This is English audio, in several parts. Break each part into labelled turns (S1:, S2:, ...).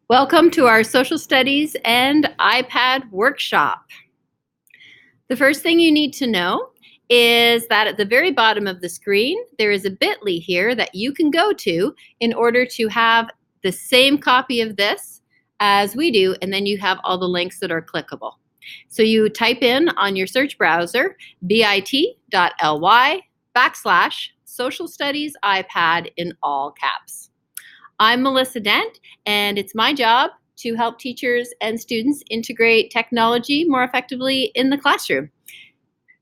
S1: Welcome to our Social Studies and iPad workshop. The first thing you need to know is that at the very bottom of the screen, there is a bit.ly here that you can go to in order to have the same copy of this as we do, and then you have all the links that are clickable. So you type in on your search browser bit.ly/Social Studies iPad in all caps. I'm Melissa Dent, and it's my job to help teachers and students integrate technology more effectively in the classroom.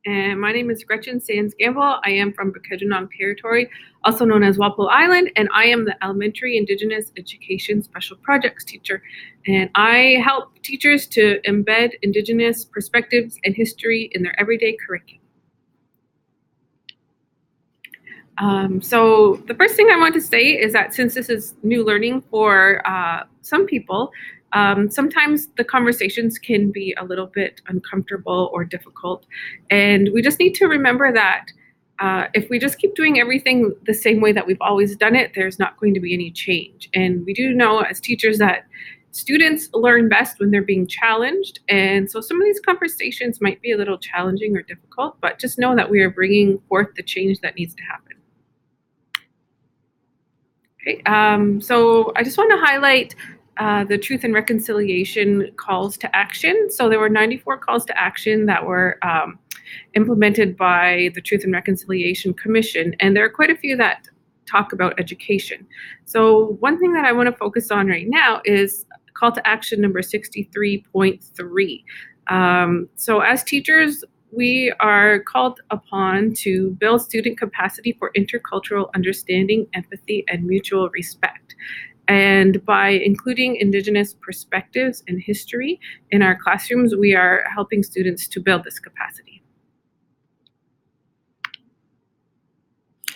S2: And my name is Gretchen Sands-Gamble. I am from Bukidnon Territory, also known as Walpole Island, and I am the Elementary Indigenous Education Special Projects teacher. And I help teachers to embed Indigenous perspectives and history in their everyday curriculum. So the first thing I want to say is that since this is new learning for some people, sometimes the conversations can be a little bit uncomfortable or difficult. And we just need to remember that if we just keep doing everything the same way that we've always done it, there's not going to be any change. And we do know as teachers that students learn best when they're being challenged. And so some of these conversations might be a little challenging or difficult, but just know that we are bringing forth the change that needs to happen. Okay, so I just want to highlight the Truth and Reconciliation calls to action. So there were 94 calls to action that were implemented by the Truth and Reconciliation Commission, and there are quite a few that talk about education. So one thing that I want to focus on right now is call to action number 63.3. So as teachers, we are called upon to build student capacity for intercultural understanding, empathy, and mutual respect. And by including Indigenous perspectives and history in our classrooms, we are helping students to build this capacity.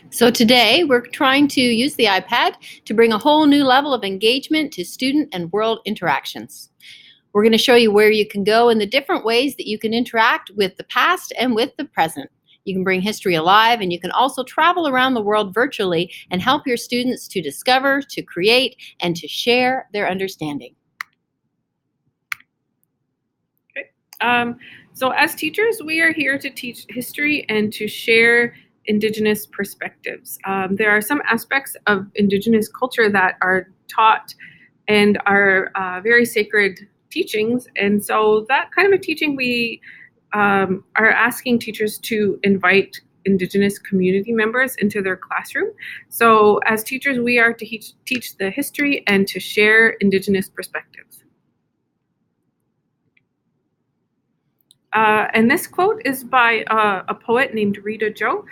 S1: So today, we're trying to use the iPad to bring a whole new level of engagement to student and world interactions. We're going to show you where you can go and the different ways that you can interact with the past and with the present. You can bring history alive, and you can also travel around the world virtually and help your students to discover, to create, and to share their understanding.
S2: Okay. So as teachers, we are here to teach history and to share Indigenous perspectives. There are some aspects of Indigenous culture that are taught and are very sacred teachings, and so that kind of a teaching we are asking teachers to invite Indigenous community members into their classroom. So as teachers, we are to teach the history and to share Indigenous perspectives. And this quote is by a poet named Rita Joe.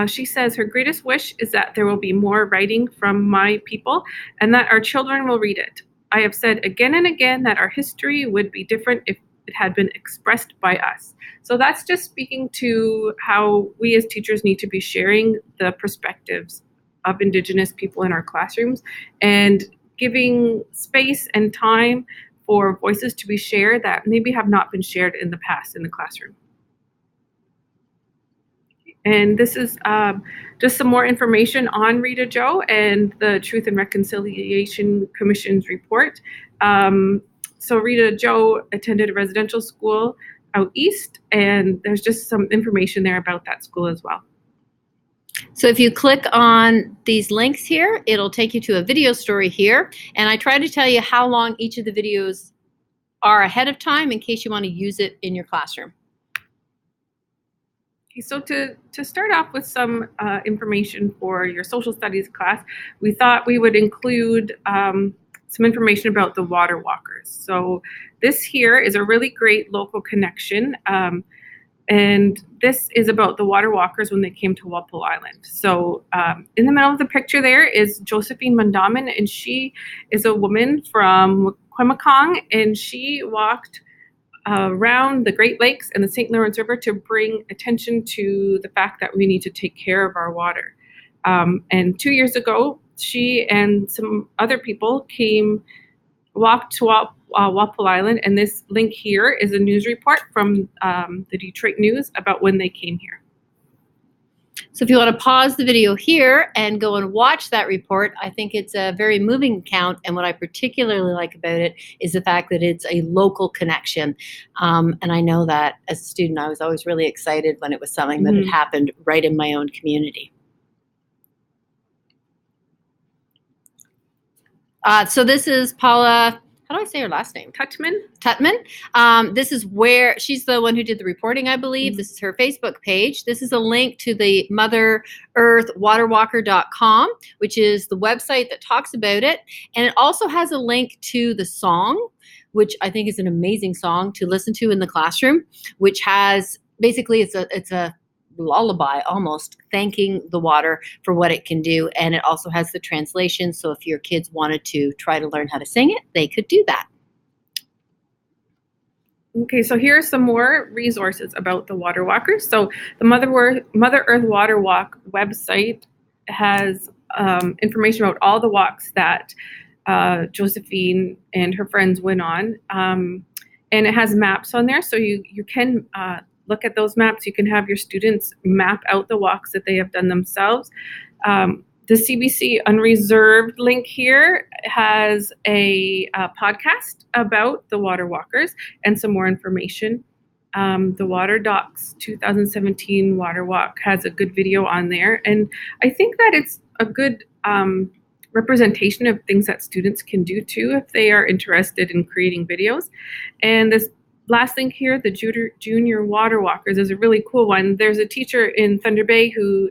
S2: She says, "Her greatest wish is that there will be more writing from my people and that our children will read it. I have said again and again that our history would be different if it had been expressed by us." So that's just speaking to how we as teachers need to be sharing the perspectives of Indigenous people in our classrooms and giving space and time for voices to be shared that maybe have not been shared in the past in the classroom. And this is just some more information on Rita Joe and the Truth and Reconciliation Commission's report. So Rita Joe attended a residential school out east, and there's just some information there about that school as well.
S1: So if you click on these links here, it'll take you to a video story here, and I try to tell you how long each of the videos are ahead of time in case you want to use it in your classroom.
S2: So to start off with some information for your social studies class, we thought we would include some information about the water walkers. So this here is a really great local connection, and this is about the water walkers when they came to Walpole Island. So in the middle of the picture there is Josephine Mandamin, and she is a woman from Quemacong, and she walked around the Great Lakes and the St. Lawrence River to bring attention to the fact that we need to take care of our water. And 2 years ago, she and some other people walked to Walpole Island, and this link here is a news report from the Detroit News about when they came here.
S1: So if you want to pause the video here and go and watch that report, I think it's a very moving account. And what I particularly like about it is the fact that it's a local connection. And I know that as a student, I was always really excited when it was something that had happened right in my own community. So this is Paula. How do I say her last name? Tutman. This is where she's the one who did the reporting, I believe. This is her Facebook page. This is a link to the Mother Earth Waterwalker.com, which is the website that talks about it. And it also has a link to the song, which I think is an amazing song to listen to in the classroom, which has basically it's a lullaby almost, thanking the water for what it can do. And it also has the translation, so if your kids wanted to try to learn how to sing it, they could do that.
S2: Okay, so here are some more resources about the water walkers. So the Mother Earth Water Walk website has information about all the walks that Josephine and her friends went on, and it has maps on there, so you can look at those maps. You can have your students map out the walks that they have done themselves. The CBC Unreserved link here has a podcast about the water walkers and some more information. The HyperDocks 2017 Water Walk has a good video on there. And I think that it's a good representation of things that students can do too if they are interested in creating videos. And this last link here, the Junior Water Walkers, is a really cool one. There's a teacher in Thunder Bay who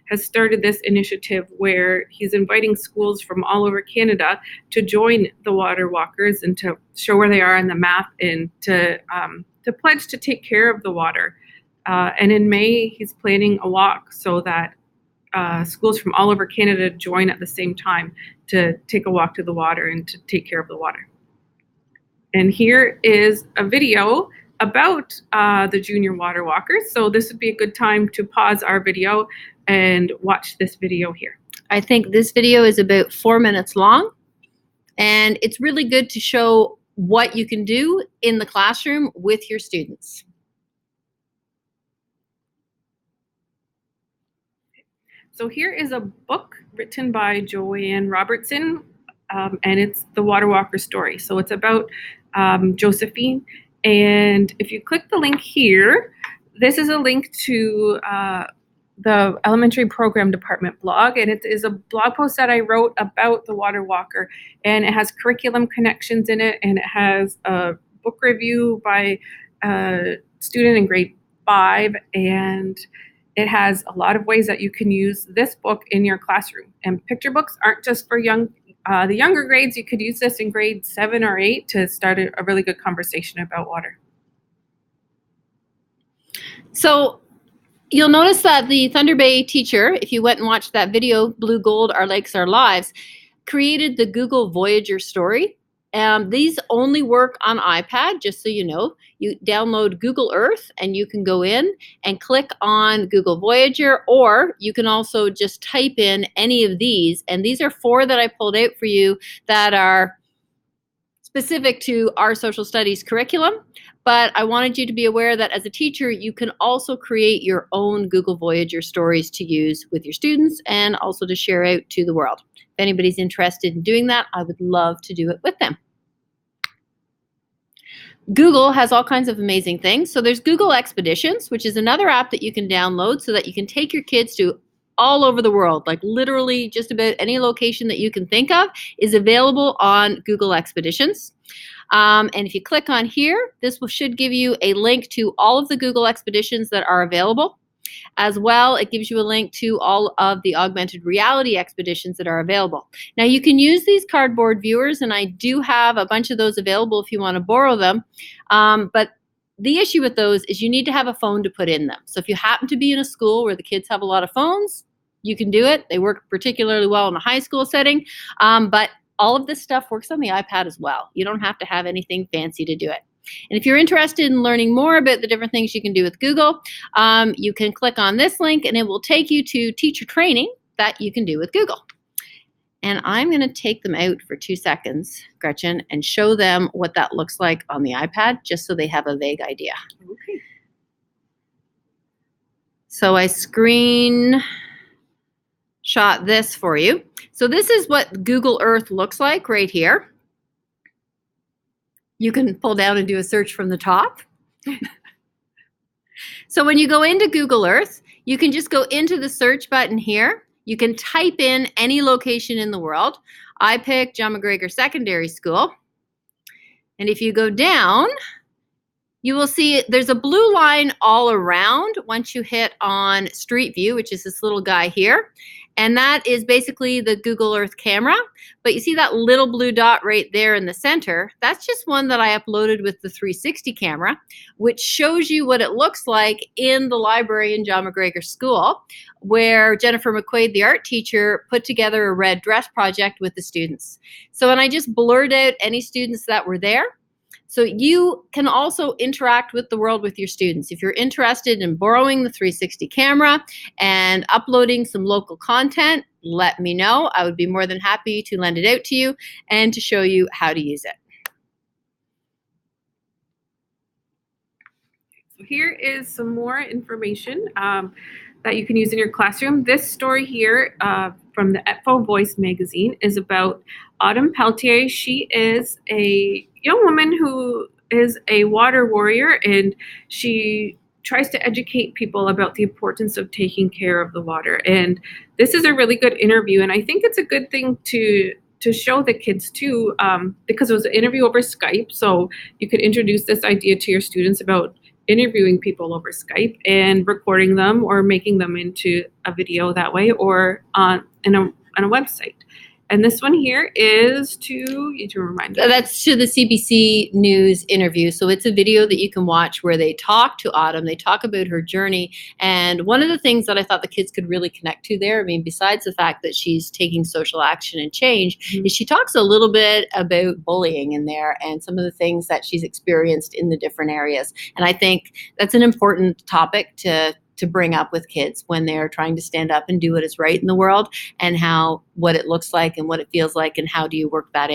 S2: has started this initiative where he's inviting schools from all over Canada to join the Water Walkers and to show where they are on the map and to pledge to take care of the water. And in May, he's planning a walk so that schools from all over Canada join at the same time to take a walk to the water and to take care of the water. And here is a video about the Junior Water Walkers. So this would be a good time to pause our video and watch this video here.
S1: I think this video is about 4 minutes long, and it's really good to show what you can do in the classroom with your students.
S2: So here is a book written by Joanne Robertson, and it's the Water Walker story. So it's about Josephine. And if you click the link here, this is a link to the elementary program department blog, and it is a blog post that I wrote about the Water Walker, and it has curriculum connections in it, and it has a book review by a student in grade 5, and it has a lot of ways that you can use this book in your classroom. And picture books aren't just for the younger grades. You could use this in grade 7 or 8 to start a really good conversation about water.
S1: So you'll notice that the Thunder Bay teacher, if you went and watched that video, Blue Gold, Our Lakes, Our Lives, created the Google Voyager story. These only work on iPad, just so you know. You download Google Earth and you can go in and click on Google Voyager, or you can also just type in any of these. And these are 4 that I pulled out for you that are specific to our social studies curriculum. But I wanted you to be aware that as a teacher, you can also create your own Google Voyager stories to use with your students and also to share out to the world. If anybody's interested in doing that, I would love to do it with them. Google has all kinds of amazing things. So there's Google Expeditions, which is another app that you can download so that you can take your kids to all over the world, like literally just about any location that you can think of is available on Google Expeditions. And if you click on here, this should give you a link to all of the Google Expeditions that are available. As well, it gives you a link to all of the augmented reality expeditions that are available. Now, you can use these cardboard viewers, and I do have a bunch of those available if you want to borrow them. But the issue with those is you need to have a phone to put in them. So if you happen to be in a school where the kids have a lot of phones, you can do it. They work particularly well in a high school setting. But all of this stuff works on the iPad as well. You don't have to have anything fancy to do it. And if you're interested in learning more about the different things you can do with Google, you can click on this link and it will take you to teacher training that you can do with Google. And I'm going to take them out for 2 seconds, Gretchen, and show them what that looks like on the iPad, just so they have a vague idea.
S2: Okay.
S1: So I screen shot this for you. So this is what Google Earth looks like right here. You can pull down and do a search from the top. So when you go into Google Earth, you can just go into the search button here. You can type in any location in the world. I picked John McGregor Secondary School. And if you go down, you will see there's a blue line all around once you hit on Street View, which is this little guy here. And that is basically the Google Earth camera. But you see that little blue dot right there in the center? That's just one that I uploaded with the 360 camera, which shows you what it looks like in the library in John McGregor School, where Jennifer McQuaid, the art teacher, put together a red dress project with the students. So when I just blurred out any students that were there, so you can also interact with the world with your students. If you're interested in borrowing the 360 camera and uploading some local content, let me know. I would be more than happy to lend it out to you and to show you how to use it.
S2: So here is some more information that you can use in your classroom. This story here from the ETFO Voice magazine is about Autumn Peltier. She is a young woman who is a water warrior, and she tries to educate people about the importance of taking care of the water. And this is a really good interview, and I think it's a good thing to show the kids too, because it was an interview over Skype, so you could introduce this idea to your students about interviewing people over Skype and recording them or making them into a video that way, or on a website. And this one here is to remind me.
S1: That's to the CBC News interview. So it's a video that you can watch where they talk to Autumn. They talk about her journey. And one of the things that I thought the kids could really connect to there, I mean, besides the fact that she's taking social action and change, is she talks a little bit about bullying in there and some of the things that she's experienced in the different areas. And I think that's an important topic to bring up with kids when they're trying to stand up and do what is right in the world, and what it looks like and what it feels like and how do you work that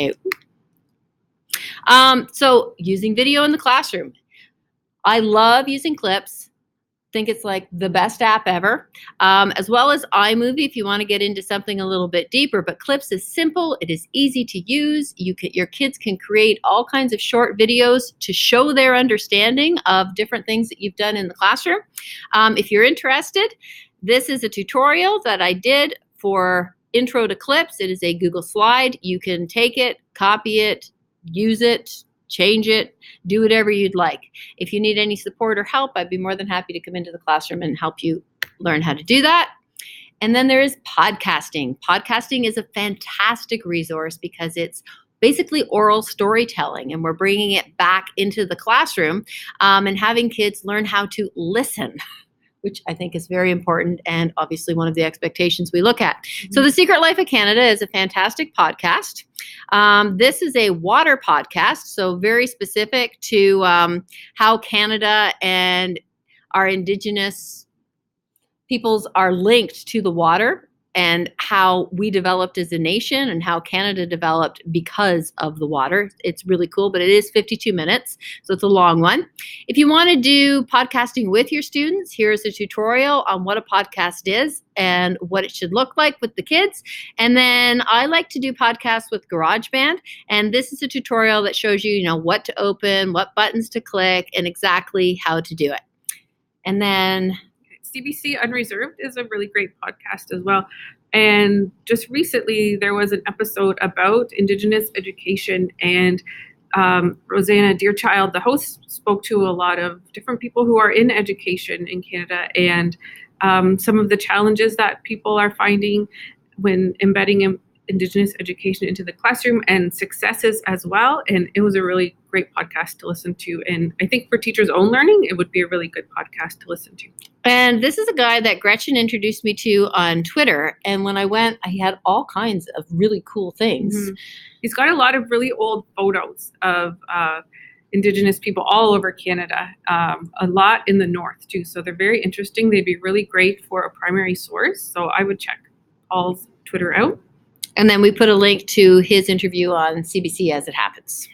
S1: out. So using video in the classroom. I love using Clips. Think it's like the best app ever, as well as iMovie if you want to get into something a little bit deeper. But Clips is simple. It is easy to use. Your kids can create all kinds of short videos to show their understanding of different things that you've done in the classroom. If you're interested, this is a tutorial that I did for Intro to Clips. It is a Google slide. You can take it, copy it, use it, change it, do whatever you'd like. If you need any support or help, I'd be more than happy to come into the classroom and help you learn how to do that. And then there is podcasting. Podcasting is a fantastic resource because it's basically oral storytelling, and we're bringing it back into the classroom and having kids learn how to listen, which I think is very important and obviously one of the expectations we look at. So The Secret Life of Canada is a fantastic podcast. This is a water podcast, so very specific to how Canada and our Indigenous peoples are linked to the water, and how we developed as a nation and how Canada developed because of the water. It's really cool, but it is 52 minutes, so it's a long one. If you want to do podcasting with your students, here's a tutorial on what a podcast is and what it should look like with the kids. And then I like to do podcasts with GarageBand, and this is a tutorial that shows you, what to open, what buttons to click, and exactly how to do it. And then
S2: CBC Unreserved is a really great podcast as well. And just recently, there was an episode about Indigenous education, and Rosanna Deerchild, the host, spoke to a lot of different people who are in education in Canada, and some of the challenges that people are finding when embedding Indigenous education into the classroom, and successes as well. And it was a really great podcast to listen to. And I think for teachers' own learning, it would be a really good podcast to listen to.
S1: And this is a guy that Gretchen introduced me to on Twitter. And when I went, he had all kinds of really cool things.
S2: Mm-hmm. He's got a lot of really old photos of Indigenous people all over Canada, a lot in the north too. So they're very interesting. They'd be really great for a primary source. So I would check Paul's Twitter out.
S1: And then we put a link to his interview on CBC as it happens.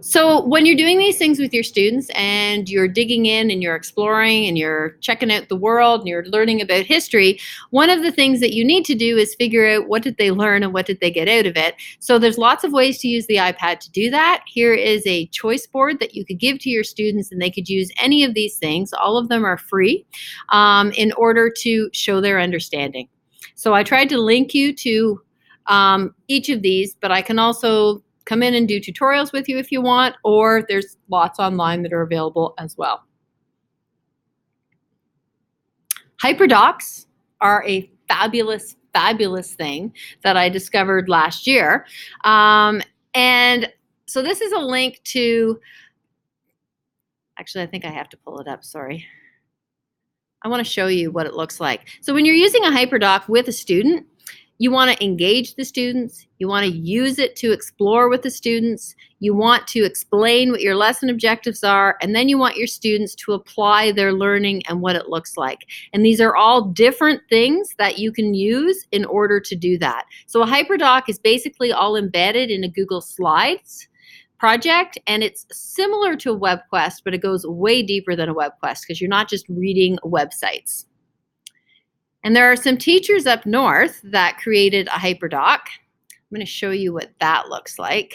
S1: So when you're doing these things with your students and you're digging in and you're exploring and you're checking out the world and you're learning about history, one of the things that you need to do is figure out what did they learn and what did they get out of it. So there's lots of ways to use the iPad to do that. Here is a choice board that you could give to your students, and they could use any of these things. All of them are free in order to show their understanding. So I tried to link you to each of these, but I can also come in and do tutorials with you if you want, or there's lots online that are available as well. HyperDocks are a fabulous, fabulous thing that I discovered last year. And so this is a link to, actually, I think I have to pull it up, sorry. I want to show you what it looks like. So when you're using a HyperDock with a student, you want to engage the students, you want to use it to explore with the students, you want to explain what your lesson objectives are, and then you want your students to apply their learning and what it looks like. And these are all different things that you can use in order to do that. So a HyperDock is basically all embedded in a Google Slides project, and it's similar to a WebQuest, but it goes way deeper than a WebQuest because you're not just reading websites. And there are some teachers up north that created a HyperDock. I'm going to show you what that looks like.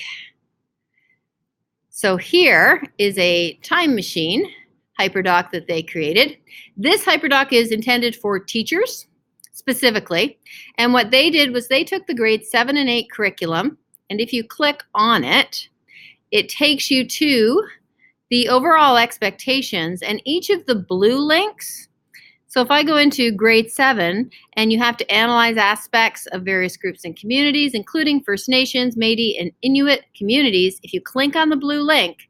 S1: So here is a time machine HyperDock that they created. This HyperDock is intended for teachers specifically. And what they did was they took the grade 7 and 8 curriculum, and if you click on it, it takes you to the overall expectations, and each of the blue links. So if I go into grade 7 and you have to analyze aspects of various groups and communities, including First Nations, Métis, and Inuit communities, if you click on the blue link,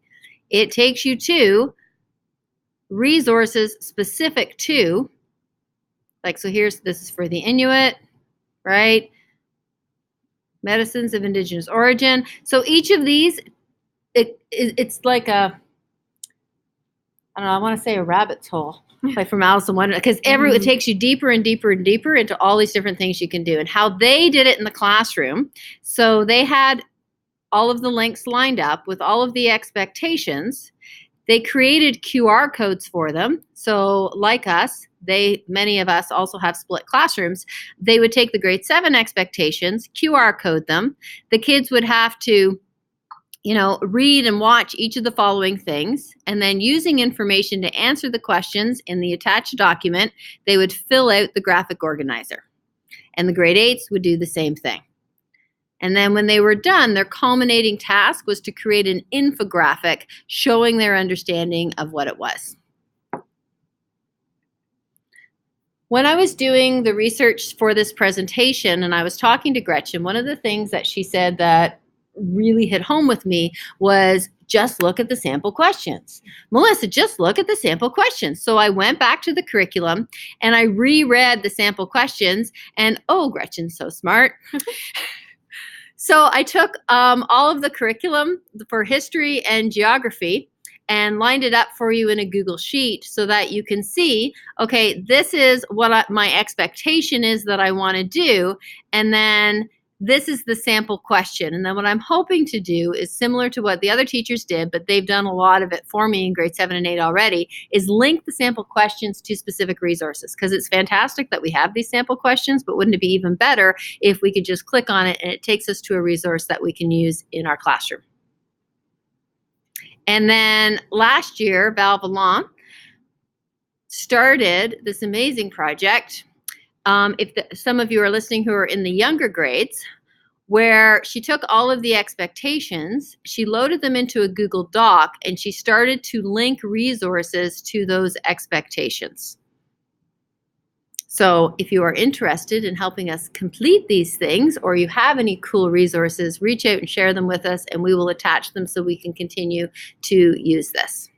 S1: it takes you to resources specific to, like, so this is for the Inuit, right? Medicines of Indigenous origin. So each of these, it's like a, I don't know, I want to say a rabbit's hole. Like from Alice in Wonderland, because it takes you deeper and deeper and deeper into all these different things you can do, and how they did it in the classroom. So they had all of the links lined up with all of the expectations. They created QR codes for them. So like us, many of us also have split classrooms. They would take the grade 7 expectations, QR code them. The kids would have to read and watch each of the following things, and then using information to answer the questions in the attached document, they would fill out the graphic organizer. And the grade 8s would do the same thing. And then when they were done, their culminating task was to create an infographic showing their understanding of what it was. When I was doing the research for this presentation and I was talking to Gretchen, one of the things that she said that really hit home with me was just look at the sample questions. Melissa, just look at the sample questions. So I went back to the curriculum and I reread the sample questions, and oh, Gretchen's so smart. So I took all of the curriculum for history and geography and lined it up for you in a Google Sheet so that you can see, okay, this is what my expectation is that I want to do, and then this is the sample question. And then what I'm hoping to do is similar to what the other teachers did, but they've done a lot of it for me in grade 7 and 8 already, is link the sample questions to specific resources. Because it's fantastic that we have these sample questions, but wouldn't it be even better if we could just click on it and it takes us to a resource that we can use in our classroom. And then last year, Val Vallant started this amazing project. Some of you are listening who are in the younger grades, where she took all of the expectations, she loaded them into a Google Doc, and she started to link resources to those expectations. So if you are interested in helping us complete these things, or you have any cool resources, reach out and share them with us, and we will attach them so we can continue to use this.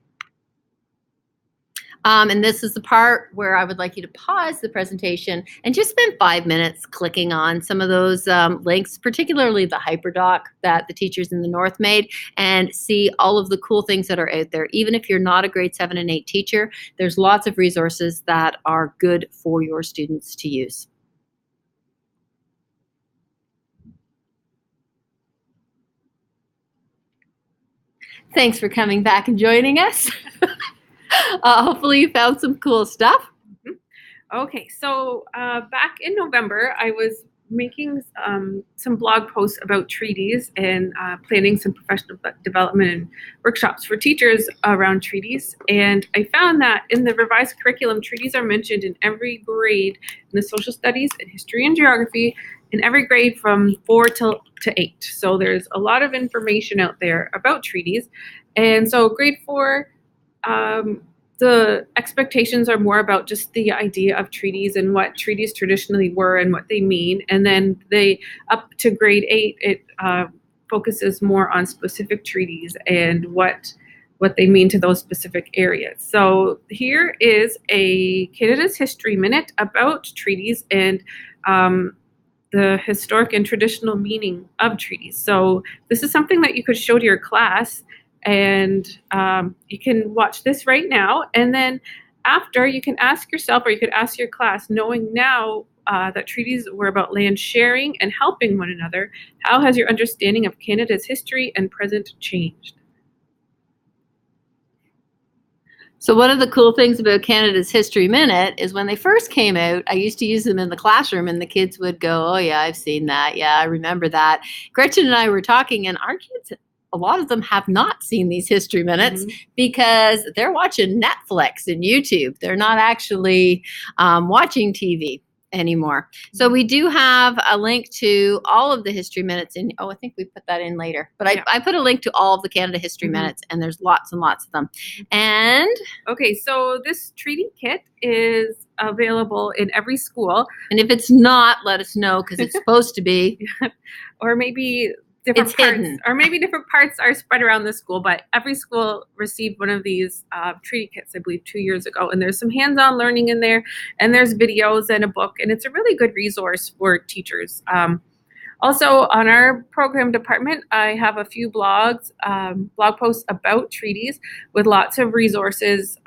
S1: And this is the part where I would like you to pause the presentation and just spend 5 minutes clicking on some of those links, particularly the HyperDock that the teachers in the North made, and see all of the cool things that are out there. Even if you're not a grade 7 and 8 teacher, there's lots of resources that are good for your students to use. Thanks for coming back and joining us. Hopefully you found some cool stuff.
S2: Okay, so back in November, I was making some blog posts about treaties and planning some professional development and workshops for teachers around treaties. And I found that in the revised curriculum, treaties are mentioned in every grade in the social studies and history and geography, in every grade from 4 to 8. So there's a lot of information out there about treaties. And so grade 4, the expectations are more about just the idea of treaties and what treaties traditionally were and what they mean. And then up to grade 8, it focuses more on specific treaties and what they mean to those specific areas. So here is a Canada's History Minute about treaties and the historic and traditional meaning of treaties. So this is something that you could show to your class, and you can watch this right now, and then after you can ask yourself, or you could ask your class, knowing now that treaties were about land sharing and helping one another, how has your understanding of Canada's history and present changed?
S1: So one of the cool things about Canada's History Minute is when they first came out, I used to use them in the classroom and the kids would go, oh yeah, I've seen that. Yeah, I remember that. Gretchen and I were talking, and our kids, a lot of them have not seen these history minutes because they're watching Netflix and YouTube. They're not actually watching TV anymore. So we do have a link to all of the history minutes in, I think we put that in later, but I put a link to all of the Canada History Minutes, and there's lots and lots of them. And
S2: okay, so this treaty kit is available in every school.
S1: And if it's not, let us know, because it's supposed to be.
S2: Or maybe different parts, hidden. Or maybe different parts are spread around the school, but every school received one of these treaty kits, I believe, 2 years ago. And there's some hands-on learning in there, and there's videos and a book, and it's a really good resource for teachers. Also, on our program department, I have a few blog posts about treaties with lots of resources,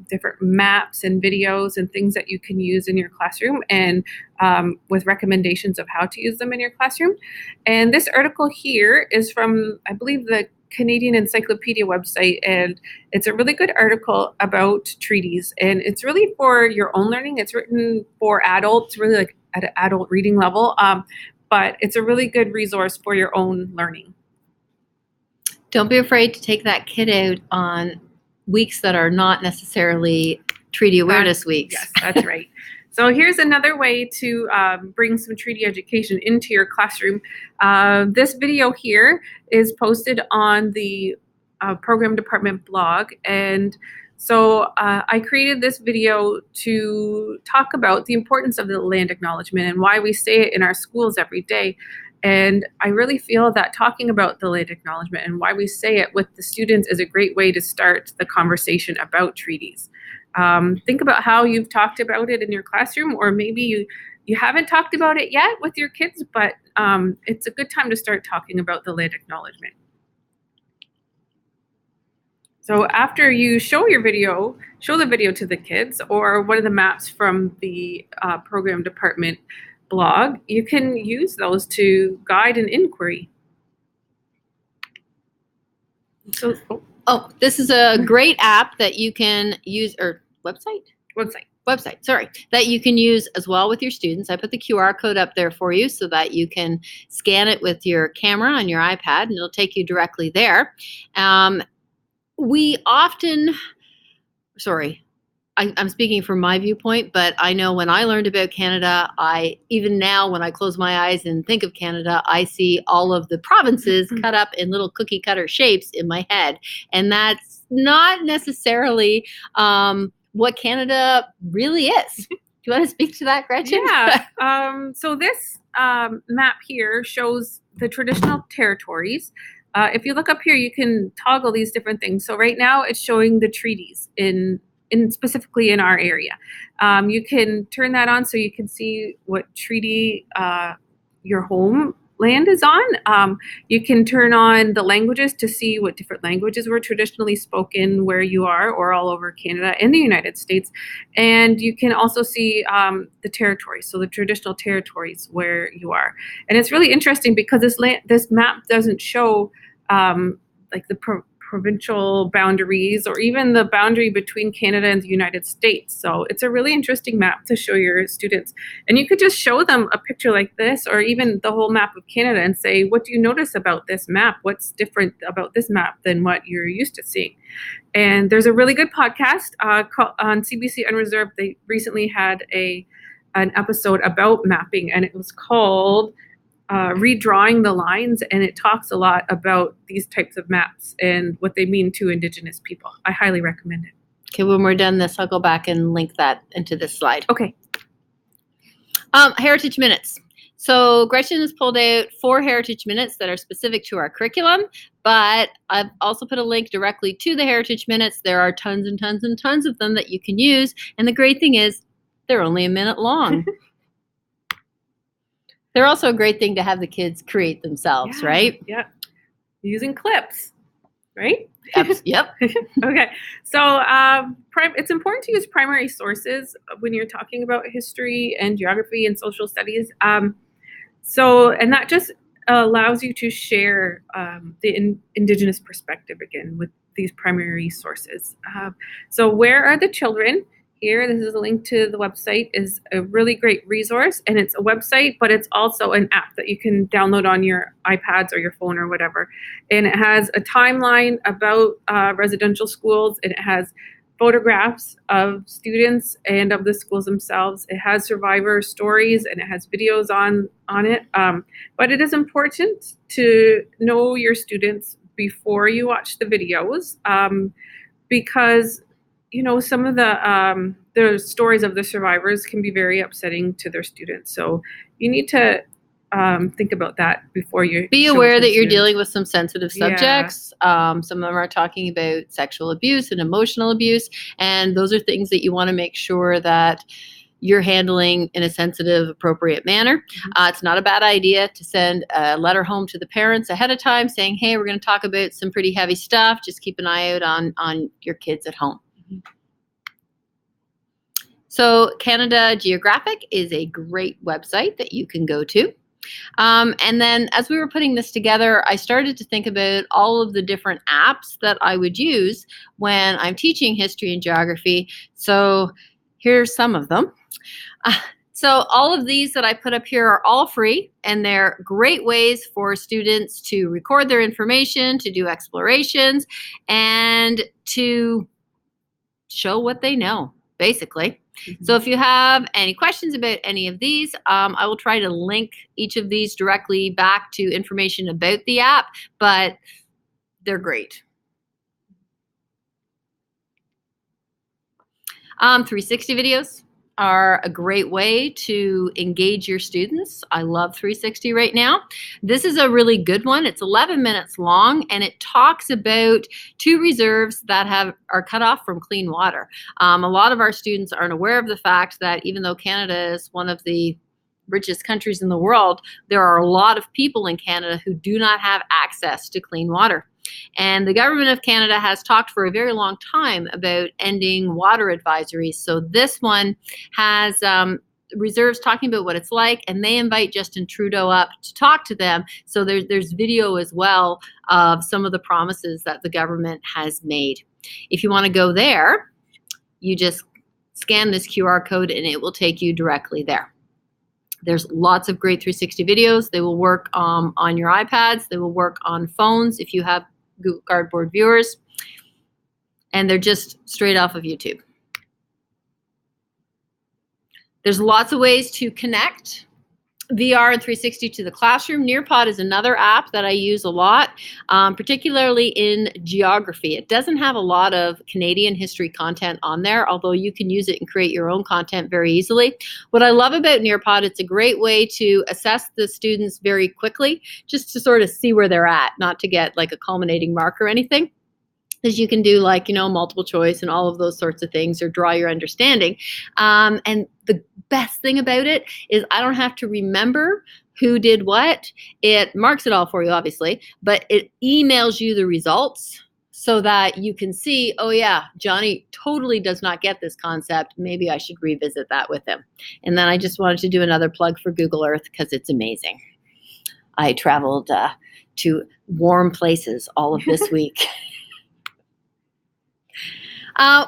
S2: different maps and videos and things that you can use in your classroom, and with recommendations of how to use them in your classroom. And this article here is from, I believe, the Canadian Encyclopedia website, and it's a really good article about treaties, and it's really for your own learning. It's written for adults, really like at an adult reading level. But it's a really good resource for your own learning.
S1: Don't be afraid to take that kid out on weeks that are not necessarily treaty awareness weeks.
S2: Yes, that's right. So here's another way to bring some treaty education into your classroom. This video here is posted on the program department blog, and so I created this video to talk about the importance of the land acknowledgement and why we say it in our schools every day. And I really feel that talking about the land acknowledgement and why we say it with the students is a great way to start the conversation about treaties. Think about how you've talked about it in your classroom, or maybe you haven't talked about it yet with your kids, but it's a good time to start talking about the land acknowledgement. So after you show the video to the kids, or one of the maps from the program department blog, you can use those to guide an inquiry. So,
S1: this is a great app that you can use, or website, sorry, that you can use as well with your students. I put the QR code up there for you so that you can scan it with your camera on your iPad, and it'll take you directly there. We often, I'm speaking from my viewpoint, but I know when I learned about Canada, even now when I close my eyes and think of Canada, I see all of the provinces cut up in little cookie cutter shapes in my head. And that's not necessarily what Canada really is. Do you want to speak to that, Gretchen?
S2: Yeah. So this map here shows the traditional territories. If you look up here, you can toggle these different things. So right now it's showing the treaties specifically in our area. You can turn that on so you can see what treaty your homeland is on. You can turn on the languages to see what different languages were traditionally spoken where you are, or all over Canada and the United States. And you can also see the territories, so the traditional territories where you are. And it's really interesting because this map doesn't show like the provincial boundaries, or even the boundary between Canada and the United States. So it's a really interesting map to show your students. And you could just show them a picture like this, or even the whole map of Canada, and say, what do you notice about this map? What's different about this map than what you're used to seeing? And there's a really good podcast on CBC Unreserved. They recently had an episode about mapping, and it was called Redrawing the Lines, and it talks a lot about these types of maps and what they mean to Indigenous people. I highly recommend it.
S1: Okay, when we're done this, I'll go back and link that into this slide.
S2: Okay.
S1: Heritage Minutes. So Gretchen has pulled out 4 Heritage Minutes that are specific to our curriculum, but I've also put a link directly to the Heritage Minutes. There are tons and tons and tons of them that you can use, and the great thing is they're only a minute long. They're also a great thing to have the kids create themselves, right?
S2: Yeah. Using clips, right?
S1: Yep.
S2: Okay. So it's important to use primary sources when you're talking about history and geography and social studies. And that just allows you to share the Indigenous perspective again with these primary sources. So where are the children? Here, this is a link to the website, is a really great resource, and it's a website, but it's also an app that you can download on your iPads or your phone or whatever. And it has a timeline about residential schools, and it has photographs of students and of the schools themselves. It has survivor stories, and it has videos on it. But it is important to know your students before you watch the videos, because some of the stories of the survivors can be very upsetting to their students. So you need to think about that before you
S1: be aware that you're dealing with some sensitive subjects. Some of them are talking about sexual abuse and emotional abuse, and those are things that you want to make sure that you're handling in a sensitive, appropriate manner. It's not a bad idea to send a letter home to the parents ahead of time saying, hey, we're going to talk about some pretty heavy stuff. Just keep an eye out on your kids at home. So Canada Geographic is a great website that you can go to. And then as we were putting this together, I started to think about all of the different apps that I would use when I'm teaching history and geography. So here's some of them. So all of these that I put up here are all free, and they're great ways for students to record their information, to do explorations, and to show what they know, basically. So if you have any questions about any of these, I will try to link each of these directly back to information about the app, but they're great. 360 videos are a great way to engage your students. I love 360 right now. This is a really good one. It's 11 minutes long, and it talks about 2 reserves that are cut off from clean water. A lot of our students aren't aware of the fact that even though Canada is one of the richest countries in the world, there are a lot of people in Canada who do not have access to clean water. And the government of Canada has talked for a very long time about ending water advisories. So this one has reserves talking about what it's like, and they invite Justin Trudeau up to talk to them. So there's video as well of some of the promises that the government has made. If you want to go there, you just scan this QR code and it will take you directly there. There's lots of great 360 videos. They will work on your iPads. They will work on phones if you have Google Cardboard viewers. And they're just straight off of YouTube. There's lots of ways to connect VR and 360 to the classroom. Nearpod is another app that I use a lot, particularly in geography. It doesn't have a lot of Canadian history content on there, although you can use it and create your own content very easily. What I love about Nearpod, it's a great way to assess the students very quickly, just to sort of see where they're at, not to get like a culminating mark or anything. Because you can do multiple choice and all of those sorts of things, or draw your understanding. And the best thing about it is I don't have to remember who did what. It marks it all for you, obviously, but it emails you the results so that you can see, oh yeah, Johnny totally does not get this concept. Maybe I should revisit that with him. And then I just wanted to do another plug for Google Earth because it's amazing. I traveled to warm places all of this week.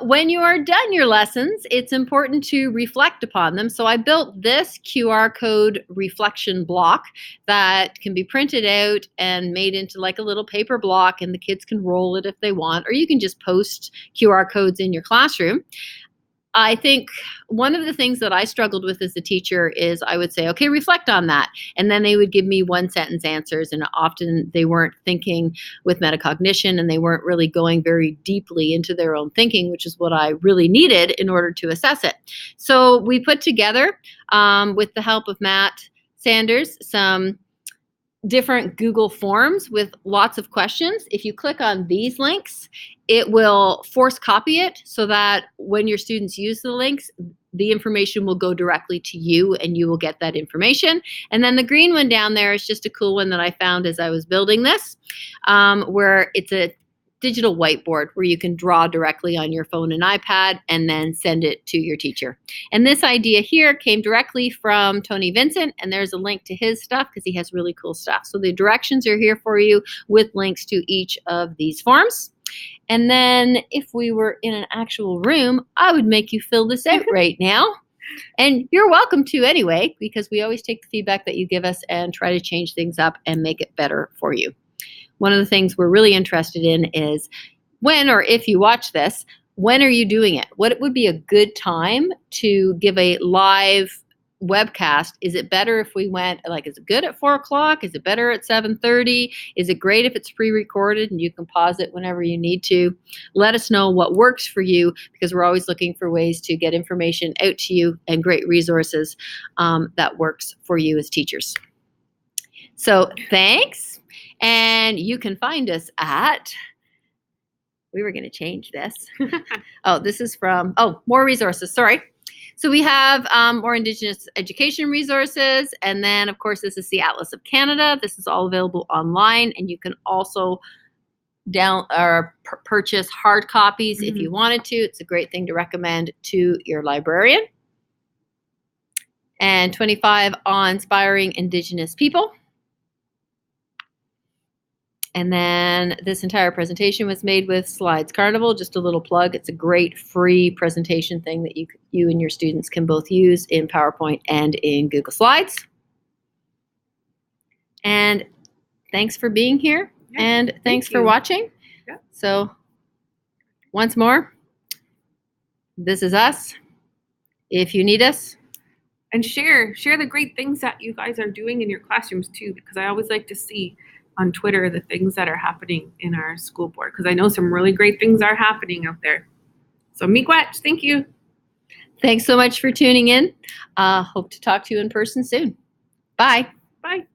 S1: When you are done your lessons, it's important to reflect upon them. So I built this QR code reflection block that can be printed out and made into like a little paper block, and the kids can roll it if they want, or you can just post QR codes in your classroom. I think one of the things that I struggled with as a teacher is I would say, okay, reflect on that. And then they would give me one sentence answers. And often they weren't thinking with metacognition, and they weren't really going very deeply into their own thinking, which is what I really needed in order to assess it. So we put together, with the help of Matt Sanders, some different Google Forms with lots of questions. If you click on these links, it will force copy it so that when your students use the links, the information will go directly to you and you will get that information. And then the green one down there is just a cool one that I found as I was building this, where it's a digital whiteboard where you can draw directly on your phone and iPad and then send it to your teacher. And this idea here came directly from Tony Vincent, and there's a link to his stuff because he has really cool stuff. So the directions are here for you with links to each of these forms. And then if we were in an actual room, I would make you fill this out right now. And you're welcome to anyway, because we always take the feedback that you give us and try to change things up and make it better for you. One of the things we're really interested in is when, or if you watch this, when are you doing it? What would be a good time to give a live webcast? Is it better if we went, like, is it good at 4 o'clock? Is it better at 7:30? Is it great if it's pre-recorded and you can pause it whenever you need to? Let us know what works for you, because we're always looking for ways to get information out to you and great resources that works for you as teachers. So thanks. And you can find us at, we were going to change this. Oh, this is from, more resources, sorry. So we have more Indigenous education resources. And then, of course, this is the Atlas of Canada. This is all available online. And you can also purchase hard copies if you wanted to. It's a great thing to recommend to your librarian. And 25 on inspiring Indigenous people. And then this entire presentation was made with Slides Carnival. Just a little plug. It's a great free presentation thing that you and your students can both use in PowerPoint and in Google Slides. And thanks for being here. Yeah, and thanks for watching. Yeah. So once more, this is us. If you need us.
S2: And share the great things that you guys are doing in your classrooms too, because I always like to see on Twitter the things that are happening in our school board, because I know some really great things are happening out there. So miigwech, thank you.
S1: Thanks so much for tuning in. Hope to talk to you in person soon. Bye.
S2: Bye.